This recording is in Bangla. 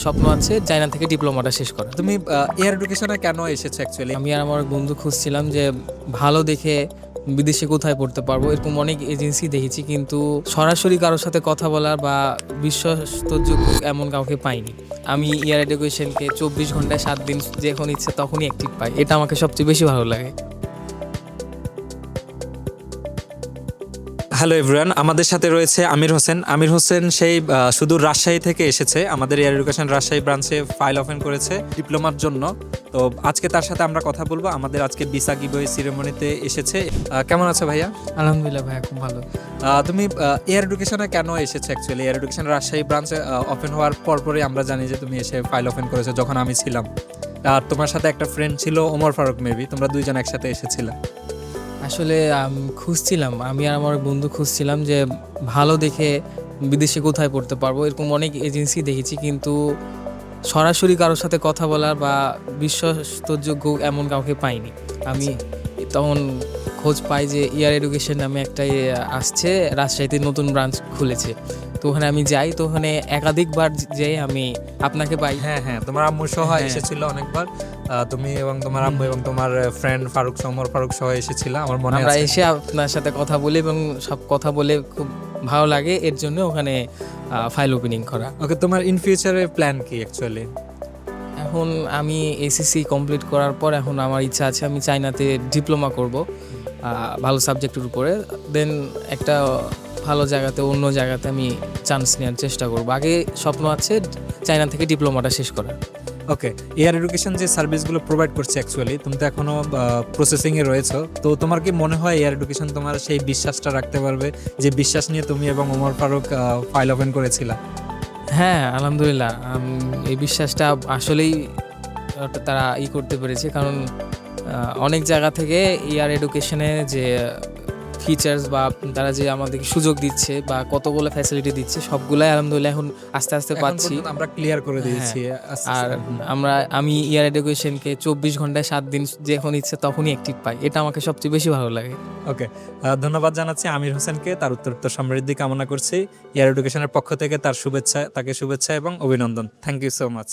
স্বপ্ন আছে চায়না থেকে ডিপ্লোমাটা শেষ করা। তুমি এয়ার এডুকেশনে কেন এসেছো অ্যাকচুয়ালি? আমি আর আমার বন্ধু খুঁজছিলাম যে ভালো দেখে বিদেশে কোথায় পড়তে পারবো, এরকম অনেক এজেন্সি দেখেছি, কিন্তু সরাসরি কারোর সাথে কথা বলার বা বিশ্বস্তযোগ্য এমন কাউকে পাইনি। আমি এয়ার এডুকেশনকে 24 ঘন্টায় 7 দিন যখন ইচ্ছে তখনই অ্যাক্টিভ পাই, এটা আমাকে সবচেয়ে বেশি ভালো লাগে। হ্যালো এভরিওয়ান, আমাদের সাথে রয়েছে আমির হোসেন। আমির হোসেন সেই সুদূর রাজশাহী থেকে এসেছে, আমাদের এয়ার এডুকেশন রাজশাহী ব্রাঞ্চে ফাইল ওপেন করেছে ডিপ্লোমার জন্য। তো আজকে তার সাথে আমরা কথা বলবো। আমাদের আজকে ভিসা গিভওয়ে সিরিমনিতে এসেছে। কেমন আছো ভাইয়া? আলহামদুলিল্লাহ ভাইয়া, খুব ভালো। তুমি এয়ার এডুকেশনে কেন এসেছো অ্যাকচুয়ালি? এয়ার এডুকেশন রাজশাহী ব্রাঞ্চে ওপেন হওয়ার পরপরই আমরা জানি যে তুমি এসে ফাইল ওপেন করেছো যখন আমি ছিলাম। আর তোমার সাথে একটা ফ্রেন্ড ছিল ওমর ফারুক, মেবি তোমরা দুইজন একসাথে এসেছিলে। আসলে খুঁজছিলাম, আমি আর আমার বন্ধু খুঁজছিলাম যে ভালো দেখে বিদেশে কোথায় পড়তে পারবো, এরকম অনেক এজেন্সি দেখেছি, কিন্তু সরাসরি কারোর সাথে কথা বলার বা বিশ্বস্তযোগ্য এমন কাউকে পাইনি। আমি তখন খোঁজ পাই যে এয়ার এডুকেশন নামে একটা আসছে, রাজশাহীতে নতুন ব্রাঞ্চ খুলেছে। তো ওখানে আমি যাই, তো ওখানে একাধিকবার যেয়ে আমি আপনাকে পাই। হ্যাঁ হ্যাঁ, তোমার আম্মু সহ এসেছিল অনেকবার। তুমি এবং তোমার আম্মু এবং তোমার ফ্রেন্ড ফারুক ওমর ফারুক সহ এসেছিল, আমার মনে আমরা আছে। এসে আপনার সাথে কথা বলি এবং সব কথা বলে খুব ভালো লাগে, এর জন্য ওখানে ফাইল ওপেনিং করা। ওকে, তোমার ইন ফিউচারের প্ল্যান কি অ্যাকচুয়ালি? এখন আমি এসএসসি কমপ্লিট করার পর এখন আমার ইচ্ছা আছে আমি চায়নাতে ডিপ্লোমা করব ভালো সাবজেক্টের উপরে, দেন একটা ভালো জায়গাতে অন্য জায়গাতে আমি চান্স নেওয়ার চেষ্টা করব। আগে স্বপ্ন আছে চায়না থেকে ডিপ্লোমাটা শেষ করার। ওকে, এয়ার এডুকেশন যে সার্ভিসগুলো প্রোভাইড করছে অ্যাকচুয়ালি, তুমি তো এখনো প্রসেসিংয়ে রয়েছো, তো তোমার কি মনে হয় এয়ার এডুকেশন তোমার সেই বিশ্বাসটা রাখতে পারবে যে বিশ্বাস নিয়ে তুমি এবং ওমর ফারুক ফাইল ওপেন করেছিলা? হ্যাঁ, আলহামদুলিল্লাহ, এই বিশ্বাসটা আসলেই তারা করতে পেরেছে, কারণ অনেক জায়গা থেকে এয়ার এডুকেশনে যে ফিচার্স বা তারা যে আমাদেরকে সুযোগ দিচ্ছে বা কতগুলো ফ্যাসিলিটি দিচ্ছে সবগুলাই আলহামদুলিল্লাহ এখন আস্তে আস্তে পাচ্ছি। আমরা ক্লিয়ার করে দিয়েছি আর আমি এয়ার এডুকেশনকে 24 ঘন্টায় 7 দিন যখন ইচ্ছে তখনই অ্যাক্টিভ পাই, এটা আমাকে সবচেয়ে বেশি ভালো লাগে। ওকে, ধন্যবাদ জানাচ্ছি আমির হোসেনকে, তার উত্তরোত্তর সমৃদ্ধি কামনা করছি। এয়ার এডুকেশনের পক্ষ থেকে তাকে শুভেচ্ছা এবং অভিনন্দন। Thank you so much.